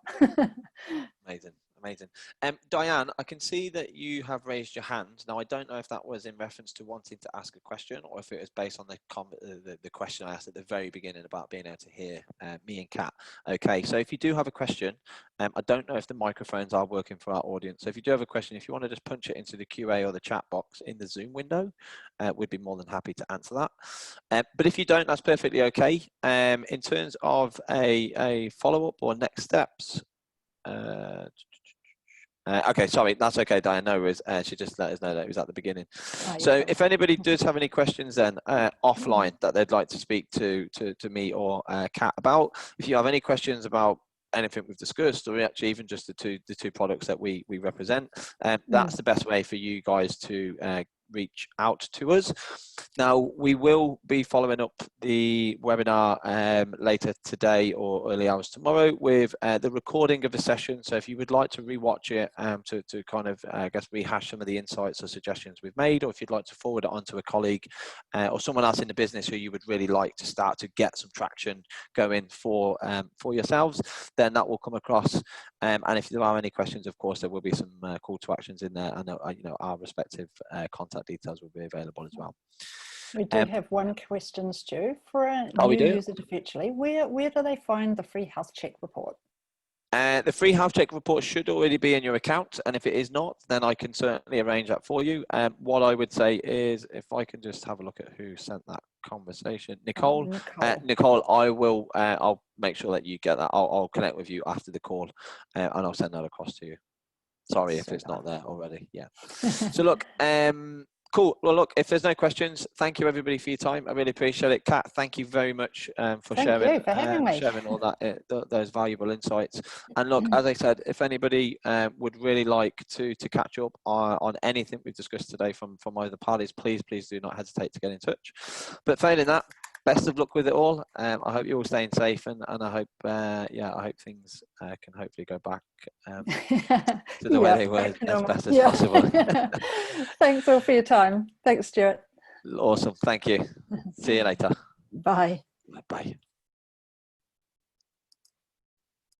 Amazing. Diane, I can see that you have raised your hand. Now, I don't know if that was in reference to wanting to ask a question or if it was based on the question I asked at the very beginning about being able to hear me and Kat. Okay, so if you do have a question, I don't know if the microphones are working for our audience. So if you do have a question, if you want to just punch it into the QA or the chat box in the Zoom window, we'd be more than happy to answer that. But if you don't, that's perfectly okay. In terms of a follow-up or next steps, okay, sorry, that's okay, Diane. No worries. She just let us know that it was at the beginning. So if anybody does have any questions then offline that they'd like to speak to me or Kat about, if you have any questions about anything we've discussed, or actually even just the two products that we represent, that's the best way for you guys to reach out to us. Now, we will be following up the webinar later today or early hours tomorrow with the recording of the session. So if you would like to rewatch it to kind of, I guess, rehash some of the insights or suggestions we've made, or if you'd like to forward it on to a colleague or someone else in the business who you would really like to start to get some traction going for yourselves, then that will come across. And if there are any questions, of course, there will be some call to actions in there, and you know, our respective contact details will be available as well. We do have one question, Stu, for a new user to virtually. Where do they find the free health check report? The free health check report should already be in your account, and if it is not, then I can certainly arrange that for you. What I would say is, if I can just have a look at who sent that conversation, Nicole. Nicole, I'll make sure that you get that. I'll connect with you after the call, and I'll send that across to you. Sorry if it's not there already. Yeah. So look, cool. Well, look, if there's no questions, thank you everybody for your time. I really appreciate it. Kat, thank you very much for sharing all that those valuable insights. And look, as I said, if anybody would really like to catch up on anything we've discussed today from either parties, please do not hesitate to get in touch. But failing that, best of luck with it all. I hope you're all staying safe, and I hope I hope things can hopefully go back to the way they were as best as possible. Thanks all for your time. Thanks, Stuart. Awesome. Thank you. See you later. Bye. Bye.